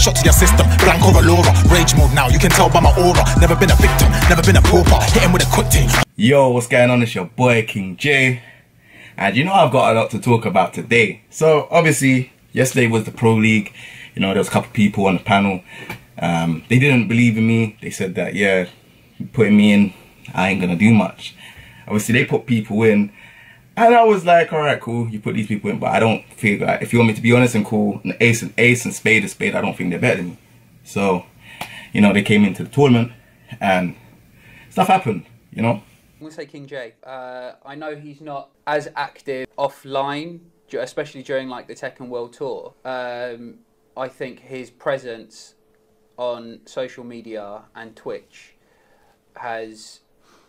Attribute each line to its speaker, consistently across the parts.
Speaker 1: Shot to your system, blank or a Laura. Rage mode now, you can tell by my aura. Never been a victim, never been a pauper. Hit him with a quick thing. Yo, what's going on? It's your boy King J. And you know I've got a lot to talk about today. So obviously, yesterday was the Pro League. You know, there was a couple people on the panel. They didn't believe in me. They said that, yeah, putting me in, I ain't gonna do much. Obviously, they put people in. And I was like, alright, cool, you put these people in. But I don't feel like, if you want me to be honest and cool, an ace and spade, I don't think they're better than me. So, you know, they came into the tournament and stuff happened, you know.
Speaker 2: I'm going to say King J. I know he's not as active offline, especially during like the Tekken World Tour. I think his presence on social media and Twitch has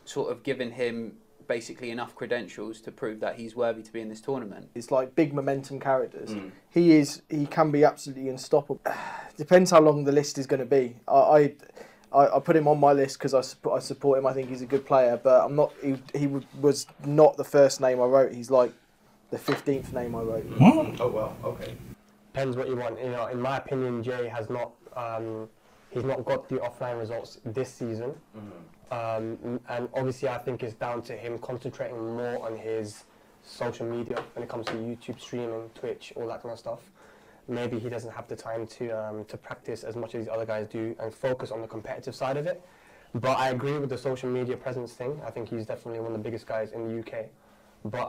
Speaker 2: sort of given him basically enough credentials to prove that he's worthy to be in this tournament.
Speaker 3: It's like big momentum characters. He can be absolutely unstoppable. Depends how long the list is going to be. I put him on my list because I support him. I think he's a good player, but I'm not. He was not the first name I wrote. He's like the 15th name I wrote.
Speaker 4: Oh well, okay. Depends what you want. You know, in my opinion, Jay has not. He's not got the offline results this season, and obviously I think it's down to him concentrating more on his social media when it comes to YouTube streaming, Twitch, all that kind of stuff. Maybe he doesn't have the time to practice as much as these other guys do and focus on the competitive side of it. But I agree with the social media presence thing. I think he's definitely one of the biggest guys in the UK. But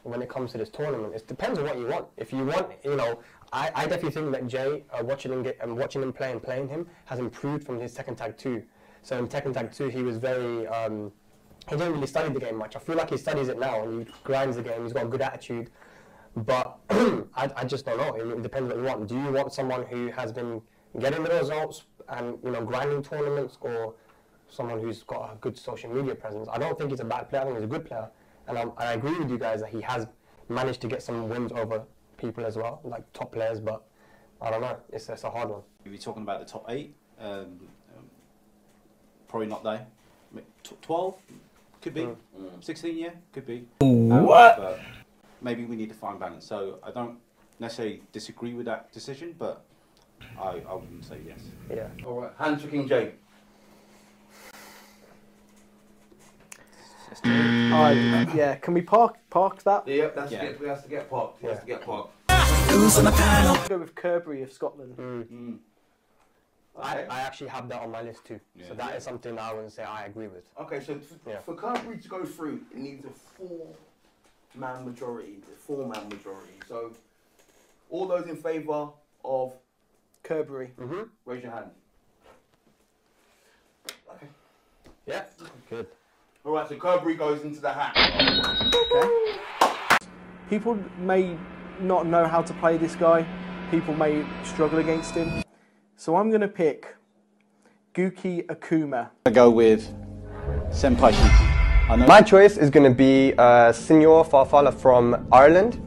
Speaker 4: when it comes to this tournament, it depends on what you want. If you want, you know, I definitely think that Jay, watching him play and playing him, has improved from his Tekken Tag 2. So in Tekken Tag 2, he was very, he didn't really study the game much. I feel like he studies it now and he grinds the game. He's got a good attitude. But I just don't know. It depends what you want. Do you want someone who has been getting the results and, you know, grinding tournaments, or someone who's got a good social media presence? I don't think he's a bad player. I think he's a good player. And I agree with you guys that he has managed to get some wins over people as well, like top players. But I don't know. It's a hard one.
Speaker 5: If you're talking about the top 8, probably not there. 12 could be. 16, yeah, could be.
Speaker 1: What?
Speaker 5: But maybe we need to find balance. So I don't necessarily disagree with that decision, but I wouldn't say yes.
Speaker 4: Yeah.
Speaker 6: All right. Hands for King J.
Speaker 3: Yeah. Can we park that?
Speaker 6: Yeah, that's we have to get parked. He has to get parked.
Speaker 3: Go with Kerri of Scotland.
Speaker 4: I actually have that on my list too. Yeah. So that is something that I wouldn't say I agree with.
Speaker 6: Okay, so for Kerri to go through, it needs a 4-man majority. So all those in favour of
Speaker 3: Kerri.
Speaker 6: Raise your hand. Okay.
Speaker 4: Yeah. Good.
Speaker 6: All right, so Kerri goes into the hat.
Speaker 3: Okay. People may not know how to play this guy. People may struggle against him. So I'm going to pick Guki Akuma.
Speaker 7: I go with Senpai Shiki.
Speaker 4: My choice is going to be Signor Farfalla from Ireland.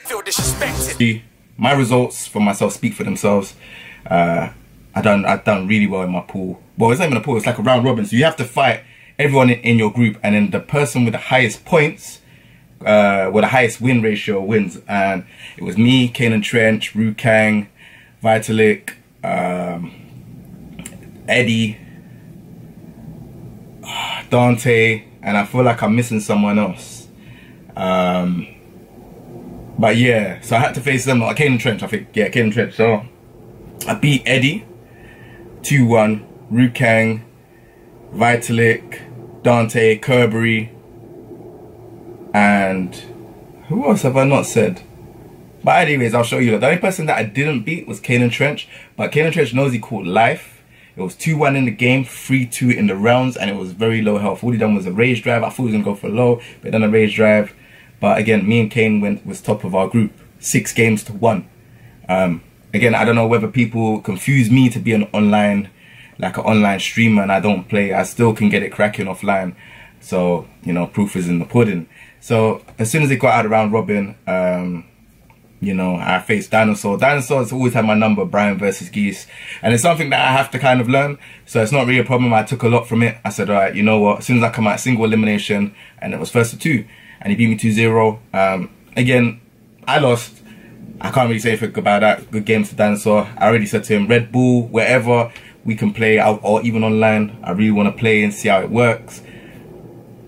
Speaker 1: Feel disrespected.
Speaker 7: My results for myself speak for themselves. I done really well in my pool. Well, it's not even a pool, it's like a round robin. So you have to fight everyone in your group, and then the person with the highest points, with the highest win ratio wins. And it was me, Kanan Trench, Rukang, Vitalik, Eddie, Dante, and I feel like I'm missing someone else. But yeah, so I had to face them. Kanan Trench, I think. Yeah, Kanan Trench. So I beat Eddie 2-1, Rukang, Vitalik, Dante, Kerri, and who else have I not said? But anyways, I'll show you. The only person that I didn't beat was Kanan Trench, but Kanan Trench knows he caught life. It was 2-1 in the game, 3-2 in the rounds, and it was very low health. All he done was a rage drive. I thought he was gonna go for low, but then a rage drive. But again, me and Kane was top of our group, 6 games to 1. Again, I don't know whether people confuse me to be an online, like an online streamer, and I don't play. I still can get it cracking offline. So, you know, proof is in the pudding. So as soon as it got out of round robin, you know, I faced Dinosaur. Dinosaur's always had my number, Brian versus Geese. And it's something that I have to kind of learn. So it's not really a problem. I took a lot from it. I said, all right, you know what? As soon as I come out, single elimination, and it was first to 2. And he beat me 2-0. Again, I lost. I can't really say anything about that. Good game to Dinosaur. I already said to him, Red Bull, wherever we can play, out or even online, I really want to play and see how it works.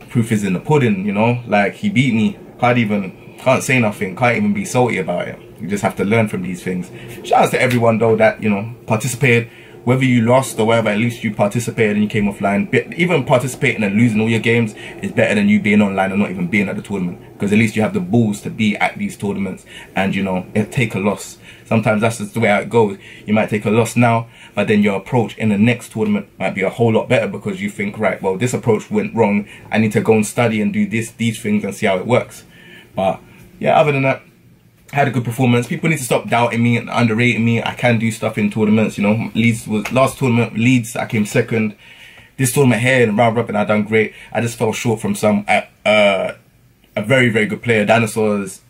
Speaker 7: Proof is in the pudding, you know? Like, he beat me. Can't say nothing, can't even be salty about it. You just have to learn from these things. Shout out to everyone though that, you know, participated. Whether you lost or whatever, at least you participated and you came offline. But even participating and losing all your games is better than you being online and not even being at the tournament. Because at least you have the balls to be at these tournaments and, you know, take a loss. Sometimes that's just the way how it goes. You might take a loss now, but then your approach in the next tournament might be a whole lot better because you think, right, well, this approach went wrong. I need to go and study and do these things and see how it works. But yeah, other than that, I had a good performance. People need to stop doubting me and underrating me. I can do stuff in tournaments, you know. Leeds was last tournament, Leeds, I came second. This tournament here in round robin, I done great. I just fell short from a very, very good player. Dinosaur's,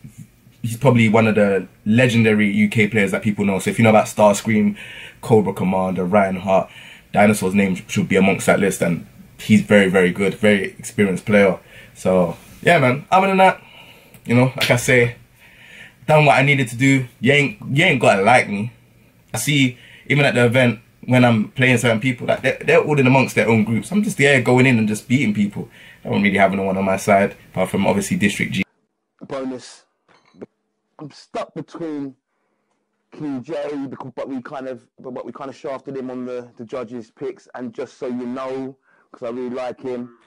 Speaker 7: he's probably one of the legendary UK players that people know. So if you know about Starscream, Cobra Commander, Ryan Hart, Dinosaur's name should be amongst that list. And he's very, very good, very experienced player. So yeah, man, other than that, you know, like I say, done what I needed to do. You ain't gotta like me. I see, even at the event, when I'm playing certain people, like they're all in amongst their own groups. I'm just there going in and just beating people. I don't really have no one on my side, apart from obviously District G.
Speaker 6: Bonus. I'm stuck between Kingjaetv, but we kind of shafted him on the judges' picks, and just so you know, because I really like him,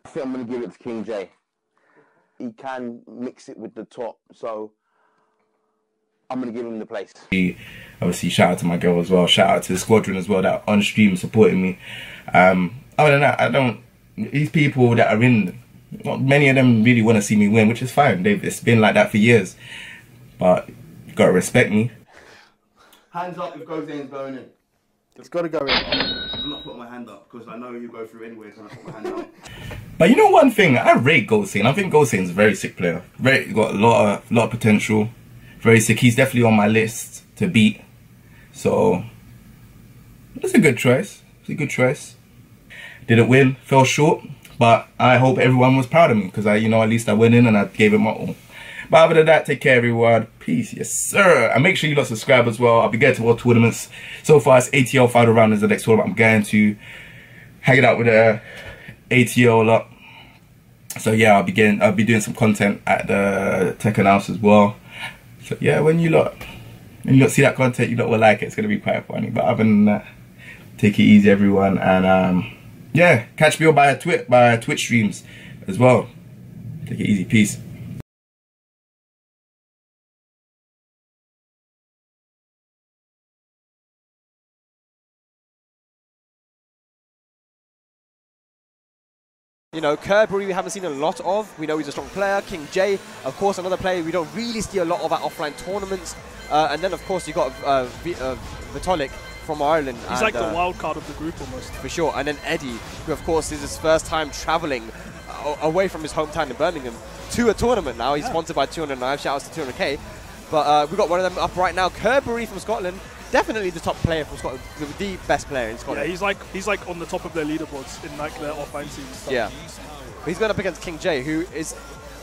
Speaker 6: I think I'm gonna give it to Kingjaetv. He can mix it with the top, so I'm going to give him the place.
Speaker 7: Obviously, shout out to my girl as well. Shout out to the squadron as well that on stream supporting me. Other than that, these people that are in, not many of them really want to see me win, which is fine. It's been like that for years. But you got to respect me.
Speaker 6: Hands up if Gozane's going in.
Speaker 3: It's got to go in.
Speaker 6: I'm not putting my hand up because I know you go through anyway, so I put my hand up.
Speaker 7: But you know one thing, I rate Gozane. I think Gozane's a very sick player. Got a lot of potential. Very sick. He's definitely on my list to beat. So it's a good choice. It's a good choice. Didn't win, fell short, but I hope everyone was proud of me because at least I went in and I gave it my all. But other than that, take care everyone. Peace, yes sir. And make sure you lot subscribe as well. I'll be going to all tournaments. So far it's ATL final round is the next tournament I'm going to. Hanging out with the ATL lot. So yeah, I'll be doing some content at the Tekken House as well. So yeah, when you lot see that content, you lot will like it. It's gonna be quite funny. But other than that, take it easy, everyone, and yeah, catch me on by Twitch streams as well. Take it easy, peace.
Speaker 8: You know, Kerri we haven't seen a lot of. We know he's a strong player. Kingjaetv, of course, another player we don't really see a lot of at offline tournaments. And then, of course, you got Vitolik from Ireland.
Speaker 9: He's like the wild card of the group almost.
Speaker 8: For sure. And then Eddie, who, of course, is his first time traveling away from his hometown in Birmingham to a tournament now. He's sponsored by 209. Shout outs to 200k. But we've got one of them up right now. Kerri from Scotland. Definitely the top player from Scotland, the best player in Scotland.
Speaker 9: Yeah, he's like on the top of their leaderboards in like their offline teams. So.
Speaker 8: Yeah, but he's going up against Kingjaetv, who is,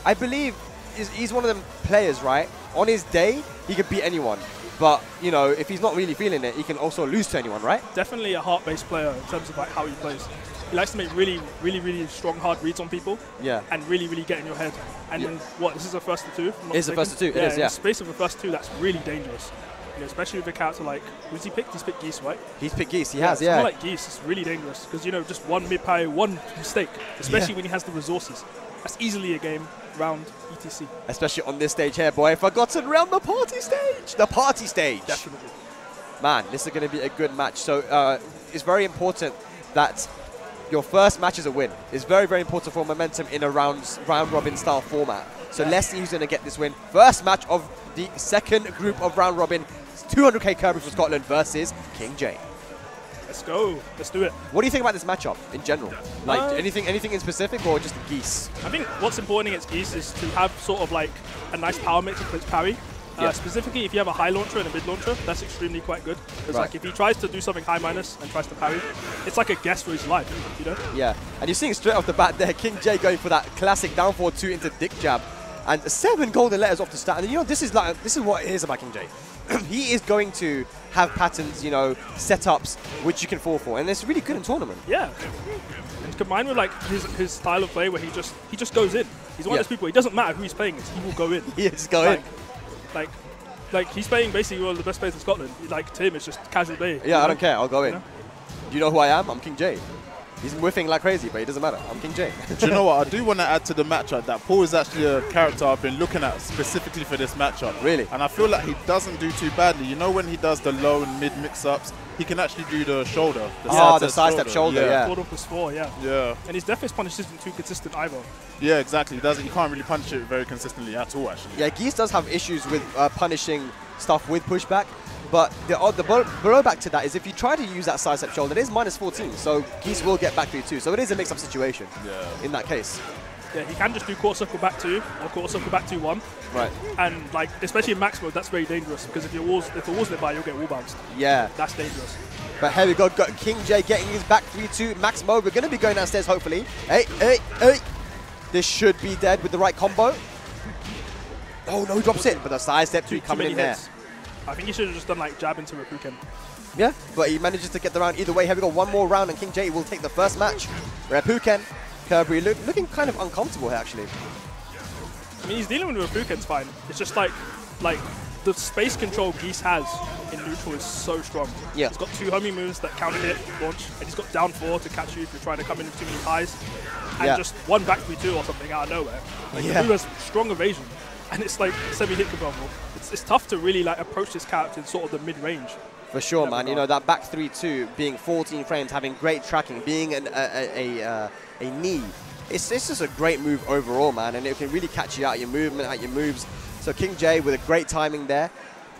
Speaker 8: I believe, he's one of them players, right? On his day, he could beat anyone, but you know, if he's not really feeling it, he can also lose to anyone, right?
Speaker 9: Definitely a heart-based player in terms of like how he plays. He likes to make really strong, hard reads on people. Yeah. And really get in your head. And then what? This is a first to two.
Speaker 8: It's the first to two.
Speaker 9: Yeah,
Speaker 8: it is. Yeah.
Speaker 9: In the space of a first two, that's really dangerous. You know, especially with a character like, who's he picked? He's picked Geese, right?
Speaker 8: He's picked Geese, he has,
Speaker 9: Someone like Geese is really dangerous because, you know, just one mid-pie, one mistake, especially when he has the resources. That's easily a game round ETC.
Speaker 8: Especially on this stage here, boy. Forgotten round the party stage. The party stage.
Speaker 9: Definitely.
Speaker 8: Man, this is going to be a good match. So it's very important that your first match is a win. It's very important for momentum in a round robin style format. So let's see who's going to get this win. First match of the second group of round robin. 200k Kerri from Scotland versus Kingjaetv.
Speaker 9: Let's go. Let's do it.
Speaker 8: What do you think about this matchup in general? Like anything in specific or just Geese?
Speaker 9: I think what's important against Geese is to have sort of like a nice power mix with parry. Specifically, if you have a high launcher and a mid launcher, that's extremely quite good. Because like if he tries to do something high minus and tries to parry, it's like a guess for his life, you know?
Speaker 8: Yeah, and you're seeing straight off the bat there, King J going for that classic down forward 2 into dick jab, and 7 golden letters off the start. And you know, this is what it is about King J. He is going to have patterns, you know, setups which you can fall for, and it's really good in tournament.
Speaker 9: Yeah. And combined with like his style of play where he just goes in. He's one of those people. It doesn't matter who he's playing against. He will go in.
Speaker 8: He just go in.
Speaker 9: Like he's playing basically one of the best players in Scotland. Like Tim is just casual day.
Speaker 8: Yeah, I don't care. I'll go in.
Speaker 9: You know?
Speaker 8: Do you know who I am? I'm King J. He's whiffing like crazy, but it doesn't matter. I'm King J.
Speaker 10: Do you know what? I do want to add to the matchup that Paul is actually a character I've been looking at specifically for this matchup.
Speaker 8: Really?
Speaker 10: And I feel like he doesn't do too badly. You know, when he does the low and mid mix-ups, he can actually do the shoulder.
Speaker 8: The sidestep shoulder, yeah.
Speaker 9: 4+4, yeah.
Speaker 10: Yeah.
Speaker 9: And his death punish isn't too consistent either.
Speaker 10: Yeah, exactly. He can't really punish it very consistently at all, actually.
Speaker 8: Yeah, Geese does have issues with punishing stuff with pushback. But the blowback to that is if you try to use that sidestep shoulder, it is -14, so Geese will get back 3-2. So it is a mix-up situation in that case.
Speaker 9: Yeah, he can just do quarter circle back 2 or quarter circle back 2-1.
Speaker 8: Right.
Speaker 9: And like, especially in max mode, that's very dangerous because if the wall's nearby, you'll get wall bounced.
Speaker 8: Yeah.
Speaker 9: That's dangerous.
Speaker 8: But here we go, got King J getting his back 3-2 max mode. We're going to be going downstairs, hopefully. Hey. This should be dead with the right combo. Oh, no, he drops it. But the sidestep 2 coming in there.
Speaker 9: I think he should have just done like jab into Rapuken.
Speaker 8: Yeah, but he manages to get the round either way. Here we go, one more round and King J will take the first match. Rapuken, Kerri looking kind of uncomfortable here actually.
Speaker 9: I mean, he's dealing with Rapuken's fine. It's just like the space control Geese has in neutral is so strong.
Speaker 8: Yeah.
Speaker 9: He's got 2 homing moves that counter hit, launch, and he's got down 4 to catch you if you're trying to come in with too many highs. And just 1 back 3-2 or something out of nowhere. Like the move has strong evasion. And it's like semi-hit control. It's tough to really like approach this character in sort of the mid-range.
Speaker 8: For sure, man. You know, that back 3-2, being 14 frames, having great tracking, being a knee, it's just a great move overall, man. And it can really catch you out your movement, out your moves. So King J, with a great timing there,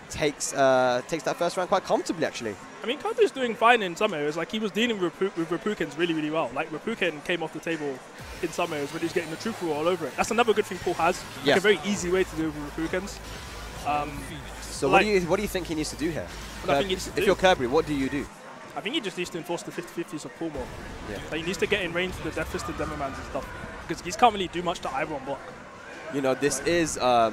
Speaker 8: takes that first round quite comfortably, actually.
Speaker 9: I mean, Kerri's doing fine in some areas. Like, he was dealing with Rapukens really, really well. Like, Rapuken came off the table in some areas when he was getting the truth rule all over it. That's another good thing Paul has. Like, a very easy way to do it with Rapukens.
Speaker 8: So like, what do you think he needs to do here? If you're Kerri, what do you do?
Speaker 9: I think he just needs to enforce the 50-50s of Paul more.
Speaker 8: Yeah.
Speaker 9: Like, he needs to get in range for the Death Fist and Demomans and stuff. Because he can't really do much to either on block.
Speaker 8: You know, this is a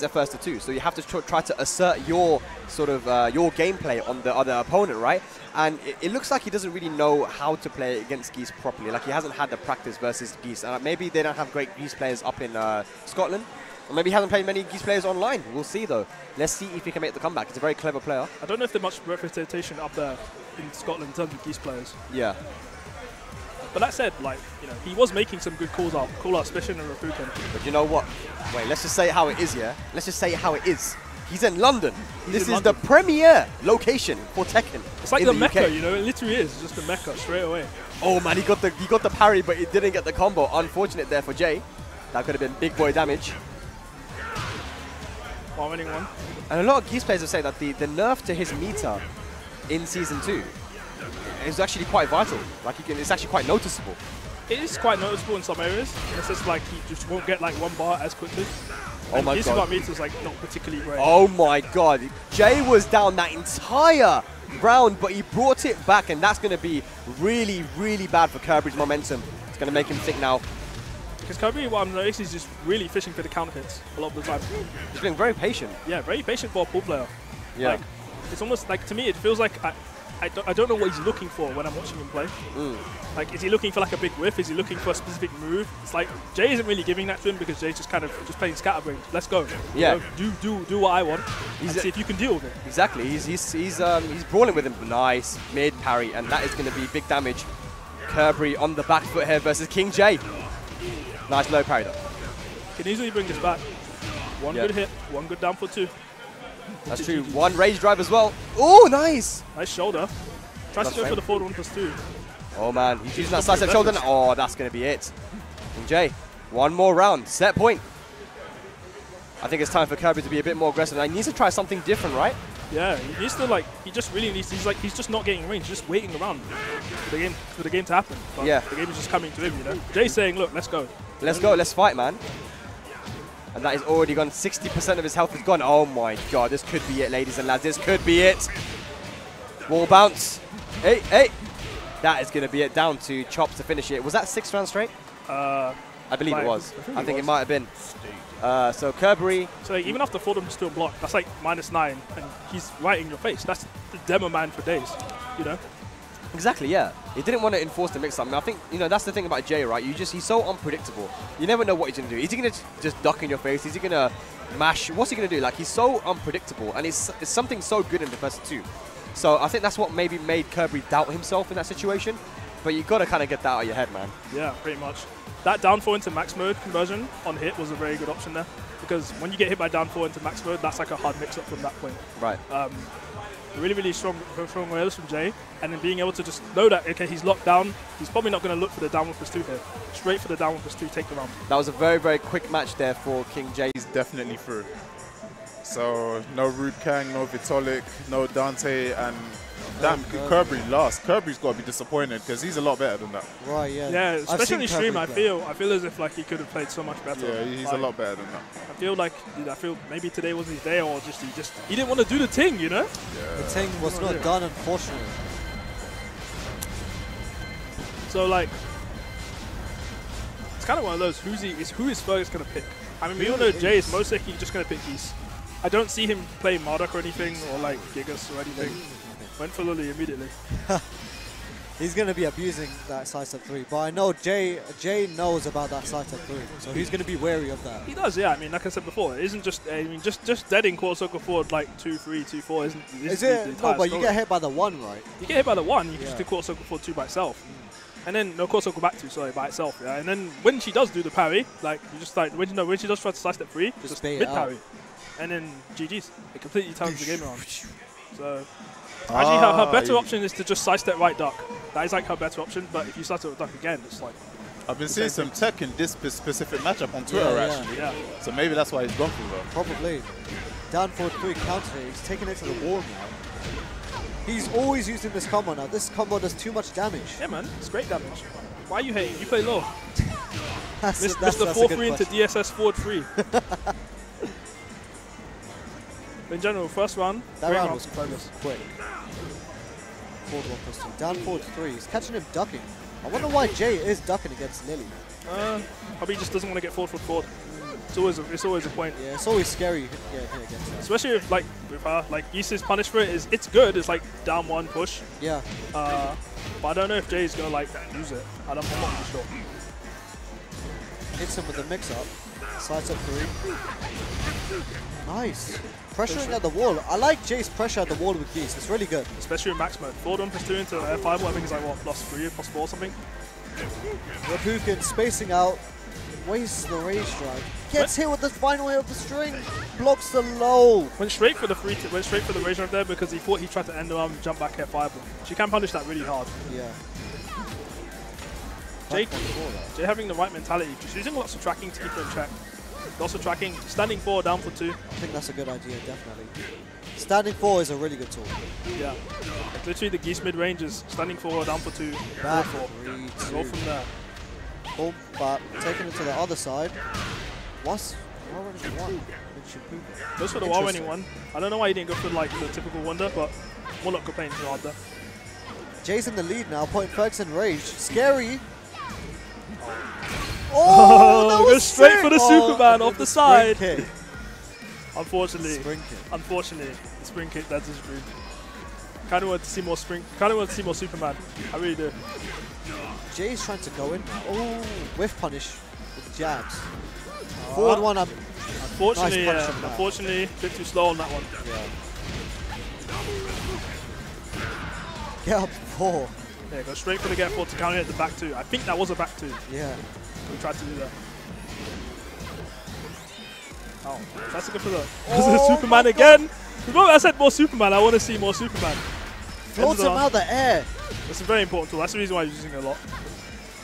Speaker 8: first to 2, so you have to try to assert your sort of your gameplay on the other opponent, right? And it looks like he doesn't really know how to play against Geese properly. Like, he hasn't had the practice versus Geese. Maybe they don't have great Geese players up in Scotland, or maybe he hasn't played many Geese players online. We'll see though. Let's see if he can make the comeback. He's a very clever player.
Speaker 9: I don't know if there's much representation up there in Scotland in terms of Geese players.
Speaker 8: Yeah.
Speaker 9: But that said, like, you know, he was making some good call out, especially in Rapuken.
Speaker 8: But you know what? Wait, let's just say how it is, yeah? Let's just say how it is. He's in London. This is the premier location for Tekken.
Speaker 9: It's like the Mecca, you know, it literally is. It's just the Mecca straight away.
Speaker 8: Oh man, he got the parry, but he didn't get the combo. Unfortunate there for Jay. That could have been big boy damage.
Speaker 9: Winning one.
Speaker 8: And a lot of Geese players have said that the nerf to his meter in Season 2 is actually quite vital. Like, it's actually quite noticeable.
Speaker 9: It is quite noticeable in some areas. It's just like he just won't get like 1 bar as quickly.
Speaker 8: Oh my god.
Speaker 9: His meter's like not particularly great.
Speaker 8: Oh my god. Jay was down that entire round, but he brought it back, and that's going to be really, really bad for Kerri's momentum. It's going to make him think now.
Speaker 9: Because Kerri, what I'm noticing, is just really fishing for the counter hits a lot of the time.
Speaker 8: He's being very patient.
Speaker 9: Yeah, very patient for a pool player.
Speaker 8: Yeah.
Speaker 9: Like, it's almost like, to me, it feels like I don't know what he's looking for when I'm watching him play. Like, is he looking for like a big whiff? Is he looking for a specific move? It's like Jay isn't really giving that to him because Jay's just kind of playing scatterbrain. Let's go.
Speaker 8: Yeah.
Speaker 9: You know, do what I want. And see if you can deal with it.
Speaker 8: Exactly. He's brawling with him. Nice mid parry, and that is going to be big damage. Kerri on the back foot here versus King J. Nice low parry though.
Speaker 9: Can easily bring this back. One good hit, 1 good down for 2.
Speaker 8: That's true. 1 rage drive as well. Oh, nice.
Speaker 9: Nice shoulder. Tries to go for the forward 1+2.
Speaker 8: Oh man, he's using that sidestep shoulder. Oh, that's going to be it. King J, 1 more round. Set point. I think it's time for Kerri to be a bit more aggressive. He needs to try something different, right?
Speaker 9: Yeah, he needs to he just really needs to, he's just not getting range, he's just waiting around for the game to happen. But
Speaker 8: yeah.
Speaker 9: The game is just coming to him, you know. Jay's saying, look, let's go.
Speaker 8: Let's go, let's fight, man. And that is already gone. 60% of his health is gone. Oh my god, this could be it, ladies and lads. This could be it. Wall bounce. Hey, hey. That is going to be it. Down to Chops to finish it. Was that 6 rounds straight? I believe it was. I think it might have been. So Kerri.
Speaker 9: So like, even after Fordham still blocked, that's like -9, and he's right in your face. That's the demo man for days, you know?
Speaker 8: Exactly, yeah. He didn't want to enforce the mix-up. I mean, I think, you know, that's the thing about Jay, right? He's so unpredictable. You never know what he's going to do. Is he going to just duck in your face? Is he going to mash? What's he going to do? Like, he's so unpredictable, and it's something so good in Defense 2. So I think that's what maybe made Kerri doubt himself in that situation. But you got to kind of get that out of your head, man.
Speaker 9: Yeah, pretty much. That down 4 into max mode conversion on hit was a very good option there. Because when you get hit by down 4 into max mode, that's like a hard mix-up from that point.
Speaker 8: Right.
Speaker 9: Really, really strong rails from Jay. And then being able to just know that, okay, he's locked down. He's probably not going to look for the down 1+2 here. Straight for the down 1+2, take the round.
Speaker 8: That was a very, very quick match there for Kingjaetv.
Speaker 10: He's definitely through. So no Rude Kang, no Vitalik, no Dante, and damn, Kerri lost. Kirby's got to be disappointed because he's a lot better than that.
Speaker 11: Right, yeah.
Speaker 9: Yeah, especially in the stream, I feel as if like he could have played so much better.
Speaker 10: Yeah, he's a lot better than that.
Speaker 9: I feel maybe today wasn't his day, or he didn't want to do the thing, you know?
Speaker 10: Yeah.
Speaker 11: The thing was not done, unfortunately.
Speaker 9: So like, it's kind of one of those who is Fergus gonna pick? I mean, we all know Jay is most likely just gonna pick Geese. I don't see him play Marduk or anything, or like Gigas or anything. Went for Lily immediately.
Speaker 11: He's going to be abusing that side-step 3, but I know Jay knows about that side-step 3, so he's going to be wary of that.
Speaker 9: He does, yeah. I mean, like I said before, it isn't just, I mean, just deading quarter circle forward like 2-3, 2-4 isn't.
Speaker 11: Is it? No, but you get hit by the 1, right?
Speaker 9: You get hit by the 1, you can just do quarter circle forward 2 by itself. And then, no, quarter circle back 2, sorry, by itself, yeah. And then when she does do the parry, like, you just like, when she does try to side-step 3, just mid-parry. And then GG's. It completely turns the game around. So, actually, her better option is to just sidestep right duck. That is like her better option, but if you sidestep duck again, it's like...
Speaker 10: I've been seeing some tech in this specific matchup on Twitter, actually.
Speaker 9: Yeah.
Speaker 10: So maybe that's why he's gone through that.
Speaker 11: Probably. Down forward 3 counter, he's taking it to the wall now. He's always using this combo now. This combo does too much damage.
Speaker 9: Yeah, man. It's great damage. Why are you hating? You play low.
Speaker 11: That's
Speaker 9: Mr. 4-3 into DSS forward 3. In general, first round.
Speaker 11: That round was quick. Forward 1+2. Down forward 3. He's catching him ducking. I wonder why Jay is ducking against Lily.
Speaker 9: Probably just doesn't want to get forward. It's always a point.
Speaker 11: Yeah, it's always scary getting hit against her.
Speaker 9: Especially if, like, with her, like, Geese's punish for it is, it's good. It's like down 1 push.
Speaker 11: Yeah.
Speaker 9: But I don't know if Jay's gonna like use it. I'm not really sure.
Speaker 11: Hits him with the mix-up. Sides up 3. Nice. Pressuring at the wall. I like Jay's pressure at the wall with Geese. It's really good.
Speaker 9: Especially in max mode. Forward 1+2 into F5. I think it's like what, +3 or +4 or something.
Speaker 11: Rapukin spacing out. Wastes the rage strike. Gets hit with the final hit of the string. Blocks the low.
Speaker 9: Went straight for the rage drive there because he thought he tried to end around and jump back F5. She can punish that really hard.
Speaker 11: Yeah.
Speaker 9: Jay having the right mentality. Just using lots of tracking to keep her in check. Lots of tracking. Standing 4, down for 2.
Speaker 11: I think that's a good idea, definitely. Standing 4 is a really good tool.
Speaker 9: Yeah. Like literally the Geese mid-range is standing 4, down for 2,
Speaker 11: back
Speaker 9: 4.
Speaker 11: 3, 2.
Speaker 9: Go from there.
Speaker 11: Boom, but taking it to the other side. What's already one?
Speaker 9: Goes for the wall winning one. I don't know why he didn't go for like the typical wonder, but more luck playing too hard there.
Speaker 11: Jay's in the lead now, putting Ferguson rage. Scary. Oh, that
Speaker 9: goes straight for the Superman off the side.
Speaker 11: Kick.
Speaker 9: Unfortunately, the spring kick, that's his dream. Kind of want to see more Superman. I really do.
Speaker 11: Jay's trying to go in now. Oh, whiff punish with jabs. Forward one up.
Speaker 9: Unfortunately,
Speaker 11: nice
Speaker 9: unfortunately, a bit too slow on that one.
Speaker 11: Yeah. Get up 4.
Speaker 9: Yeah, go straight for the get 4 to counter hit the back 2. I think that was a back 2.
Speaker 11: Yeah.
Speaker 9: We tried to do that. Oh, tries to go for the Superman again. Remember I said more Superman. I want to see more Superman.
Speaker 11: Floats him out the air.
Speaker 9: That's a very important tool. That's the reason why I'm using it a lot.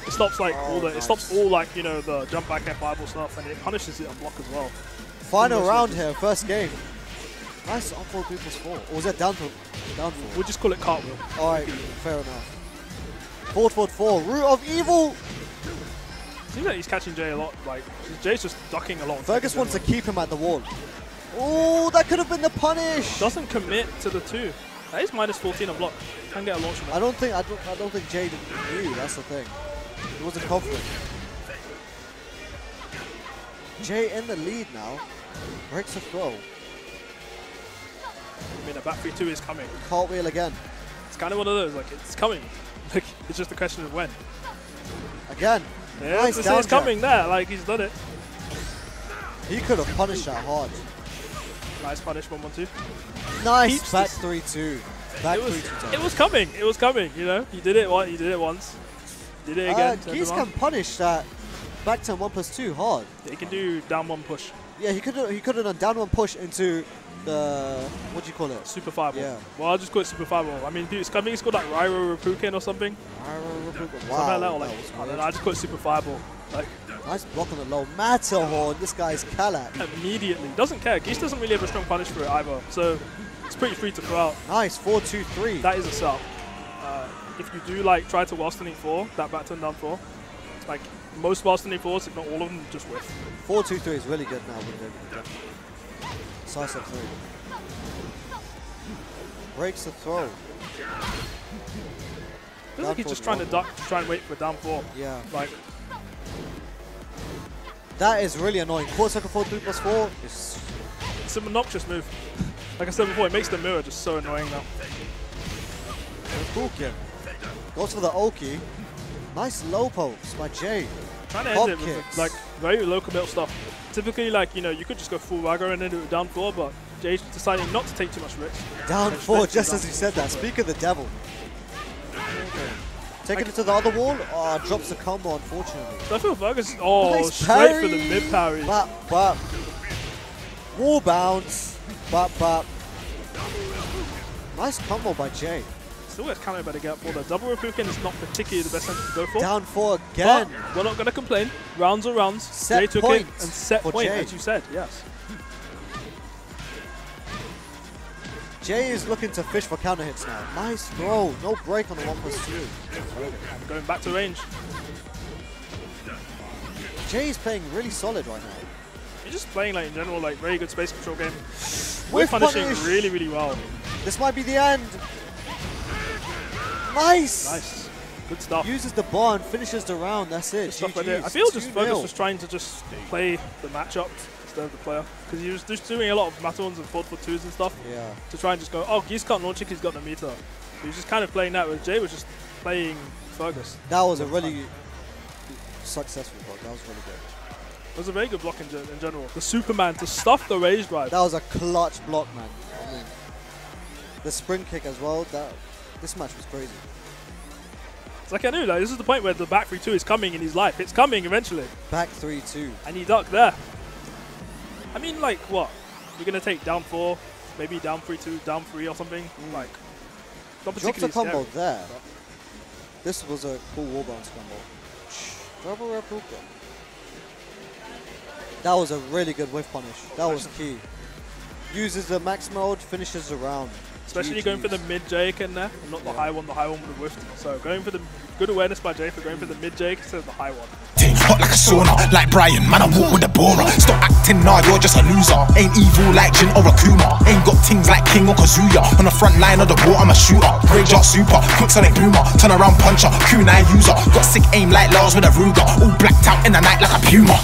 Speaker 9: It stops like it stops all like the jump back F5 stuff, and it punishes it on block as well.
Speaker 11: Final round here, first game. Nice up 4 people's 4. Or was that down 4?
Speaker 9: We'll just call it cartwheel.
Speaker 11: Alright, fair enough. Forward 4. Root of Evil.
Speaker 9: Seems like he's catching Jay a lot. Like, Jay's just ducking a lot.
Speaker 11: Fergus wants to keep him at the wall. Oh, that could have been the punish.
Speaker 9: Doesn't commit to the 2. That is minus 14 on block. Can get a launch from it.
Speaker 11: I don't think Jay knew. That's the thing. He wasn't confident. Jay in the lead now. Breaks a throw.
Speaker 9: I mean, the back 3-2 is coming.
Speaker 11: Cartwheel again.
Speaker 9: It's kind of one of those, like, it's coming. Like, it's just a question of when.
Speaker 11: Again.
Speaker 9: Yeah,
Speaker 11: nice
Speaker 9: it's coming there. Like, he's done it.
Speaker 11: He could have punished that hard.
Speaker 9: Nice punish, 1-1-2.
Speaker 11: Nice
Speaker 9: Keeps
Speaker 11: back
Speaker 9: this.
Speaker 11: 3-2. Back 3-2.
Speaker 9: It was coming. It was coming. You know, he did it. He did it once. Did it again.
Speaker 11: Geese can punish that back to 1+2 hard.
Speaker 9: He can do down 1 push.
Speaker 11: Yeah, he could have done down 1 push into the, what do you call it?
Speaker 9: Super fireball.
Speaker 11: Yeah.
Speaker 9: Well, I'll just call it super fireball. I mean, I think it's called like Rairo Rapuken or something.
Speaker 11: Wow.
Speaker 9: Something like that, or like, I don't know, I just call it super fireball. Like,
Speaker 11: nice block on the low. Matterhorn, this guy's Kalak.
Speaker 9: Immediately. Doesn't care. Geese doesn't really have a strong punish for it either. So it's pretty free to throw out.
Speaker 11: Nice, 4-2-3.
Speaker 9: That is a sub. If you do like try to whilst turning 4, that back turn down 4, it's like most whilst turning 4s, if not all of them, just whiff.
Speaker 11: 4-2-3 is really good now with it. Size up 3. Breaks the throw.
Speaker 9: Feels like he's just trying to duck, to try and wait for down 4.
Speaker 11: Yeah.
Speaker 9: Like,
Speaker 11: that is really annoying. 4-2-4, 3+4.
Speaker 9: It's an obnoxious move. Like I said before, it makes the mirror just so annoying now.
Speaker 11: Kukin goes for the Oki. Nice low pokes by Jay.
Speaker 9: Trying to end it with like very low commit stuff. Typically, like, you know, you could just go full Wagger and then do it down 4, but Jay's deciding not to take too much risk.
Speaker 11: Down 4, just as you said that. Speak of the devil. Taking it to the other wall. Oh, drops the combo, unfortunately.
Speaker 9: So I feel Fergus,
Speaker 11: nice
Speaker 9: straight
Speaker 11: parry.
Speaker 9: for the mid parry.
Speaker 11: Bop. Wall bounce. Bop. Nice combo by Jay.
Speaker 9: Still gets countered by the gap 4. The double Rapuken is not particularly the best center to go for.
Speaker 11: Down 4 again.
Speaker 9: But we're not going to complain. Rounds are rounds.
Speaker 11: Set
Speaker 9: Jay took
Speaker 11: point
Speaker 9: it and set
Speaker 11: for
Speaker 9: point,
Speaker 11: Jay.
Speaker 9: as you said, yes.
Speaker 11: Jay is looking to fish for counter hits now. Nice throw. No break on the 1+2.
Speaker 9: Going back to range.
Speaker 11: Jay is playing really solid right now.
Speaker 9: He's just playing, like, in general, like, very good space control game.
Speaker 11: With
Speaker 9: punishing
Speaker 11: punish.
Speaker 9: really, really well.
Speaker 11: This might be the end. Nice.
Speaker 9: Good stuff.
Speaker 11: Uses the bar and finishes the round. That's it.
Speaker 9: Stuff right there. I feel just Fergus was trying to just play the matchup instead of the player. Because he was just doing a lot of Matterhorns and 4-4-2s and stuff.
Speaker 11: Yeah.
Speaker 9: To try and just go, oh, Geese can't launch it, he's got the meter. He was just kind of playing that, where Jay was just playing Fergus.
Speaker 11: That was a really successful block. That was really good.
Speaker 9: It was a very good block in general. The Superman to stuff the rage drive.
Speaker 11: That was a clutch block, man. I mean, the spring kick as well. This match was crazy.
Speaker 9: It's like I knew, like, this is the point where the back 3-2 is coming in his life. It's coming eventually.
Speaker 11: Back 3-2.
Speaker 9: And he ducked there. I mean, like, what? You're going to take down 4, maybe down 3-2, down 3 or something? Like, not
Speaker 11: Drops a
Speaker 9: particularly
Speaker 11: combo
Speaker 9: scary.
Speaker 11: there. This was a cool wall bounce combo. Double replica. That was a really good whiff punish. That was key. Uses the max mode, finishes the round.
Speaker 9: Especially going for the mid Jake in there, and not the high one. The high one would have whiffed. So going for the good awareness by Jay for going for the mid Jake instead of the high one.
Speaker 1: Hot like a sauna, like Brian, man, I walk with a borer. Stop acting now, you're just a loser. Ain't evil like Jin or Akuma. Ain't got things like King or Kazuya. On the front line of the war, I'm a shooter. Rage art super, quick sonic boomer. Turn around puncher, kunai user. Got sick aim like Lars with a Ruger. All blacked out in the night like a puma.